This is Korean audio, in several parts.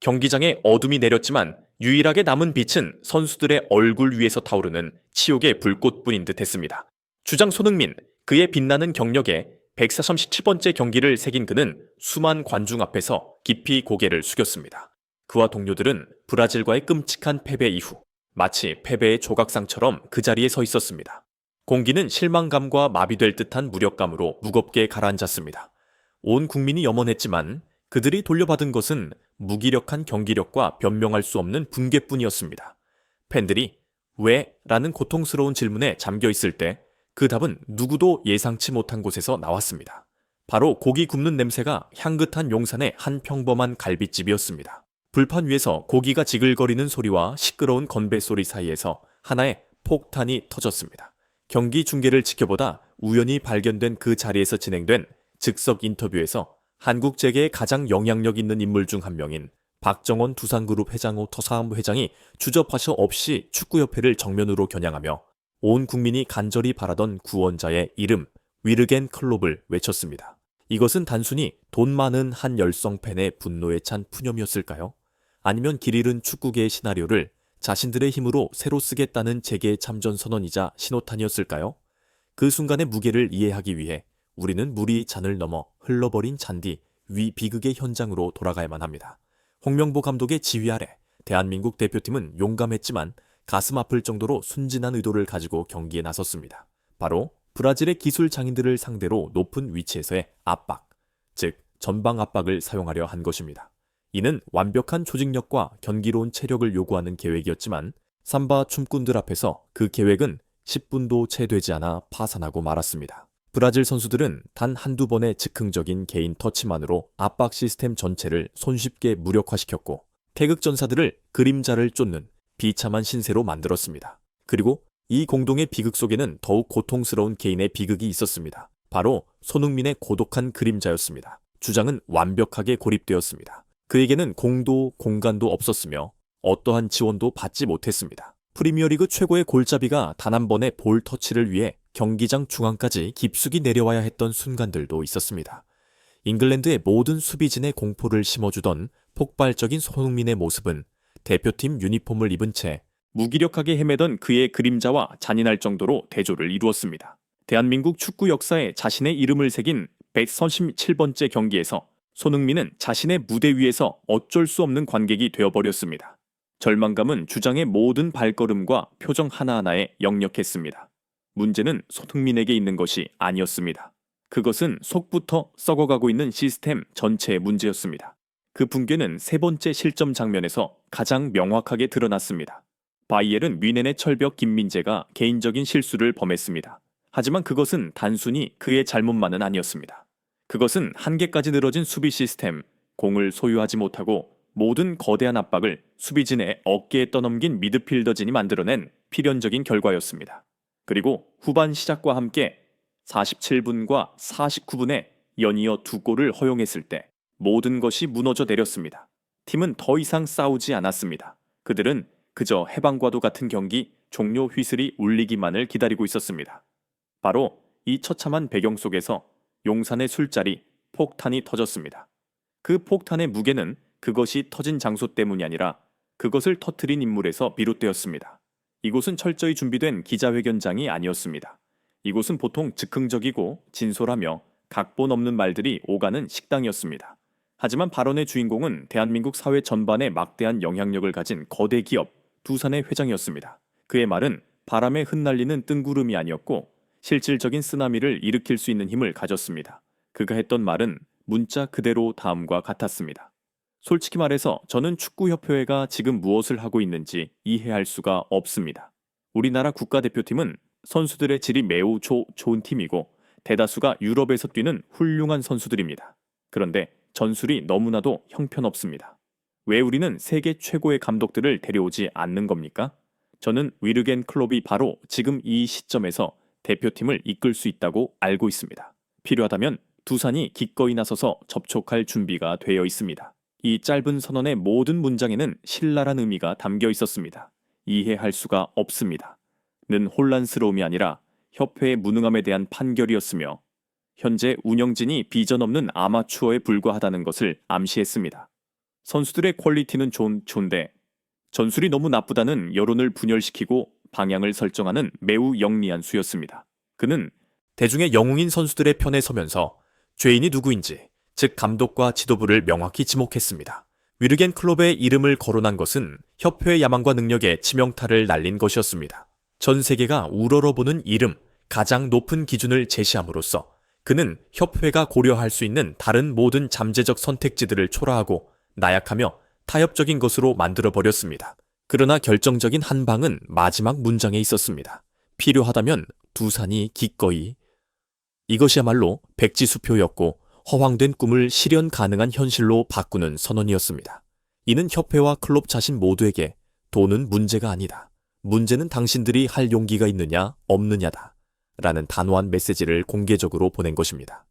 경기장에 어둠이 내렸지만 유일하게 남은 빛은 선수들의 얼굴 위에서 타오르는 치욕의 불꽃뿐인 듯 했습니다. 주장 손흥민, 그의 빛나는 경력에 137번째 경기를 새긴 그는 수만 관중 앞에서 깊이 고개를 숙였습니다. 그와 동료들은 브라질과의 끔찍한 패배 이후 마치 패배의 조각상처럼 그 자리에 서 있었습니다. 공기는 실망감과 마비될 듯한 무력감으로 무겁게 가라앉았습니다. 온 국민이 염원했지만 그들이 돌려받은 것은 무기력한 경기력과 변명할 수 없는 붕괴뿐이었습니다. 팬들이 왜? 라는 고통스러운 질문에 잠겨 있을 때 그 답은 누구도 예상치 못한 곳에서 나왔습니다. 바로 고기 굽는 냄새가 향긋한 용산의 한 평범한 갈빗집이었습니다. 불판 위에서 고기가 지글거리는 소리와 시끄러운 건배 소리 사이에서 하나의 폭탄이 터졌습니다. 경기 중계를 지켜보다 우연히 발견된 그 자리에서 진행된 즉석 인터뷰에서 한국 재계의 가장 영향력 있는 인물 중 한 명인 박정원 두산그룹 회장 터사암 회장이 주저파셔 없이 축구협회를 정면으로 겨냥하며 온 국민이 간절히 바라던 구원자의 이름 위르겐 클롭을 외쳤습니다. 이것은 단순히 돈 많은 한 열성 팬의 분노에 찬 푸념이었을까요? 아니면 길 잃은 축구계의 시나리오를 자신들의 힘으로 새로 쓰겠다는 재계의 참전 선언이자 신호탄이었을까요? 그 순간의 무게를 이해하기 위해 우리는 물이 잔을 넘어 흘러버린 잔디 위 비극의 현장으로 돌아가야만 합니다. 홍명보 감독의 지휘 아래 대한민국 대표팀은 용감했지만 가슴 아플 정도로 순진한 의도를 가지고 경기에 나섰습니다. 바로 브라질의 기술 장인들을 상대로 높은 위치에서의 압박, 즉 전방 압박을 사용하려 한 것입니다. 이는 완벽한 조직력과 견기로운 체력을 요구하는 계획이었지만 삼바 춤꾼들 앞에서 그 계획은 10분도 채 되지 않아 파산하고 말았습니다. 브라질 선수들은 단 한두 번의 즉흥적인 개인 터치만으로 압박 시스템 전체를 손쉽게 무력화시켰고 태극전사들을 그림자를 쫓는 비참한 신세로 만들었습니다. 그리고 이 공동의 비극 속에는 더욱 고통스러운 개인의 비극이 있었습니다. 바로 손흥민의 고독한 그림자였습니다. 주장은 완벽하게 고립되었습니다. 그에게는 공도 공간도 없었으며 어떠한 지원도 받지 못했습니다. 프리미어리그 최고의 골잡이가 단 한 번의 볼 터치를 위해 경기장 중앙까지 깊숙이 내려와야 했던 순간들도 있었습니다. 잉글랜드의 모든 수비진의 공포를 심어주던 폭발적인 손흥민의 모습은 대표팀 유니폼을 입은 채 무기력하게 헤매던 그의 그림자와 잔인할 정도로 대조를 이루었습니다. 대한민국 축구 역사에 자신의 이름을 새긴 137번째 경기에서 손흥민은 자신의 무대 위에서 어쩔 수 없는 관객이 되어버렸습니다. 절망감은 주장의 모든 발걸음과 표정 하나하나에 역력했습니다. 문제는 손흥민에게 있는 것이 아니었습니다. 그것은 속부터 썩어가고 있는 시스템 전체의 문제였습니다. 그 붕괴는 세 번째 실점 장면에서 가장 명확하게 드러났습니다. 바이에른 뮌헨의 철벽 김민재가 개인적인 실수를 범했습니다. 하지만 그것은 단순히 그의 잘못만은 아니었습니다. 그것은 한계까지 늘어진 수비 시스템, 공을 소유하지 못하고 모든 거대한 압박을 수비진의 어깨에 떠넘긴 미드필더진이 만들어낸 필연적인 결과였습니다. 그리고 후반 시작과 함께 47분과 49분에 연이어 두 골을 허용했을 때 모든 것이 무너져 내렸습니다. 팀은 더 이상 싸우지 않았습니다. 그들은 그저 해방과도 같은 경기 종료 휘슬이 울리기만을 기다리고 있었습니다. 바로 이 처참한 배경 속에서 용산의 술자리 폭탄이 터졌습니다. 그 폭탄의 무게는 그것이 터진 장소 때문이 아니라 그것을 터뜨린 인물에서 비롯되었습니다. 이곳은 철저히 준비된 기자회견장이 아니었습니다. 이곳은 보통 즉흥적이고 진솔하며 각본 없는 말들이 오가는 식당이었습니다. 하지만 발언의 주인공은 대한민국 사회 전반에 막대한 영향력을 가진 거대 기업 두산의 회장이었습니다. 그의 말은 바람에 흩날리는 뜬구름이 아니었고 실질적인 쓰나미를 일으킬 수 있는 힘을 가졌습니다. 그가 했던 말은 문자 그대로 다음과 같았습니다. 솔직히 말해서 저는 축구협회가 지금 무엇을 하고 있는지 이해할 수가 없습니다. 우리나라 국가대표팀은 선수들의 질이 매우 좋은 팀이고 대다수가 유럽에서 뛰는 훌륭한 선수들입니다. 그런데 전술이 너무나도 형편없습니다. 왜 우리는 세계 최고의 감독들을 데려오지 않는 겁니까? 저는 위르겐 클롭이 바로 지금 이 시점에서 대표팀을 이끌 수 있다고 알고 있습니다. 필요하다면 두산이 기꺼이 나서서 접촉할 준비가 되어 있습니다. 이 짧은 선언의 모든 문장에는 신랄한 의미가 담겨 있었습니다. 이해할 수가 없습니다. 는 혼란스러움이 아니라 협회의 무능함에 대한 판결이었으며 현재 운영진이 비전 없는 아마추어에 불과하다는 것을 암시했습니다. 선수들의 퀄리티는 좋은데 전술이 너무 나쁘다는 여론을 분열시키고 방향을 설정하는 매우 영리한 수였습니다. 그는 대중의 영웅인 선수들의 편에 서면서 죄인이 누구인지, 즉 감독과 지도부를 명확히 지목했습니다. 위르겐 클롭의 이름을 거론한 것은 협회의 야망과 능력에 치명타를 날린 것이었습니다. 전 세계가 우러러보는 이름, 가장 높은 기준을 제시함으로써 그는 협회가 고려할 수 있는 다른 모든 잠재적 선택지들을 초라하고 나약하며 타협적인 것으로 만들어버렸습니다. 그러나 결정적인 한 방은 마지막 문장에 있었습니다. 필요하다면 두산이 기꺼이. 이것이야말로 백지수표였고 허황된 꿈을 실현 가능한 현실로 바꾸는 선언이었습니다. 이는 협회와 클롭 자신 모두에게 돈은 문제가 아니다. 문제는 당신들이 할 용기가 있느냐 없느냐다. 라는 단호한 메시지를 공개적으로 보낸 것입니다.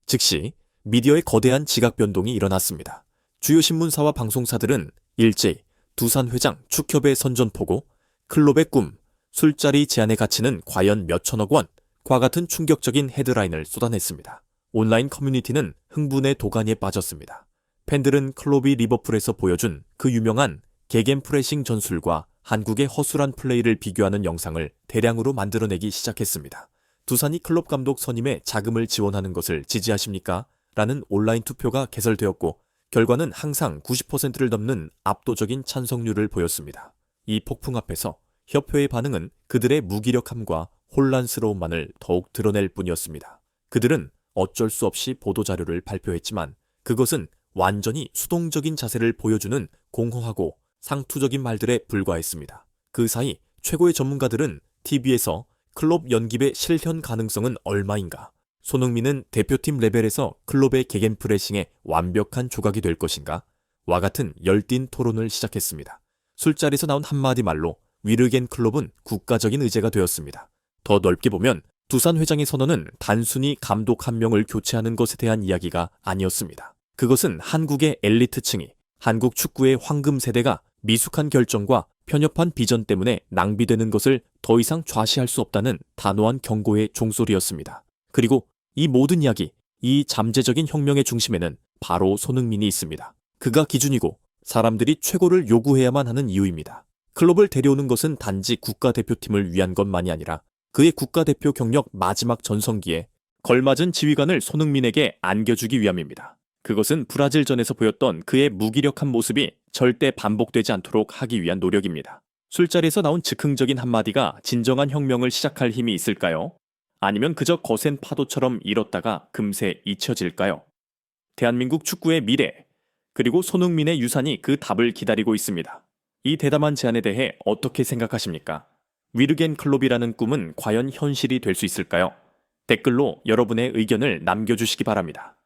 즉시 미디어의 거대한 지각 변동이 일어났습니다. 주요 신문사와 방송사들은 일제히 두산 회장 축협의 선전포고, 클롭의 꿈, 술자리 제한의 가치는 과연 몇 천억 원, 과 같은 충격적인 헤드라인을 쏟아냈습니다. 온라인 커뮤니티는 흥분의 도가니에 빠졌습니다. 팬들은 클롭이 리버풀에서 보여준 그 유명한 게겐프레싱 전술과 한국의 허술한 플레이를 비교하는 영상을 대량으로 만들어내기 시작했습니다. 두산이 클롭 감독 선임에 자금을 지원하는 것을 지지하십니까? 라는 온라인 투표가 개설되었고 결과는 항상 90%를 넘는 압도적인 찬성률을 보였습니다. 이 폭풍 앞에서 협회의 반응은 그들의 무기력함과 혼란스러움만을 더욱 드러낼 뿐이었습니다. 그들은 어쩔 수 없이 보도자료를 발표했지만 그것은 완전히 수동적인 자세를 보여주는 공허하고 상투적인 말들에 불과했습니다. 그 사이 최고의 전문가들은 TV에서 클롭 연깁의 실현 가능성은 얼마인가? 손흥민은 대표팀 레벨에서 클롭의 게겐프레싱에 완벽한 조각이 될 것인가? 와 같은 열띤 토론을 시작했습니다. 술자리에서 나온 한마디 말로 위르겐 클롭은 국가적인 의제가 되었습니다. 더 넓게 보면 두산 회장의 선언은 단순히 감독 한 명을 교체하는 것에 대한 이야기가 아니었습니다. 그것은 한국의 엘리트층이 한국 축구의 황금 세대가 미숙한 결정과 편협한 비전 때문에 낭비되는 것을 더 이상 좌시할 수 없다는 단호한 경고의 종소리였습니다. 그리고 이 모든 이야기, 이 잠재적인 혁명의 중심에는 바로 손흥민이 있습니다. 그가 기준이고 사람들이 최고를 요구해야만 하는 이유입니다. 클롭을 데려오는 것은 단지 국가대표팀을 위한 것만이 아니라 그의 국가대표 경력 마지막 전성기에 걸맞은 지휘관을 손흥민에게 안겨주기 위함입니다. 그것은 브라질전에서 보였던 그의 무기력한 모습이 절대 반복되지 않도록 하기 위한 노력입니다. 술자리에서 나온 즉흥적인 한마디가 진정한 혁명을 시작할 힘이 있을까요? 아니면 그저 거센 파도처럼 일었다가 금세 잊혀질까요? 대한민국 축구의 미래, 그리고 손흥민의 유산이 그 답을 기다리고 있습니다. 이 대담한 제안에 대해 어떻게 생각하십니까? 위르겐 클롭이라는 꿈은 과연 현실이 될 수 있을까요? 댓글로 여러분의 의견을 남겨주시기 바랍니다.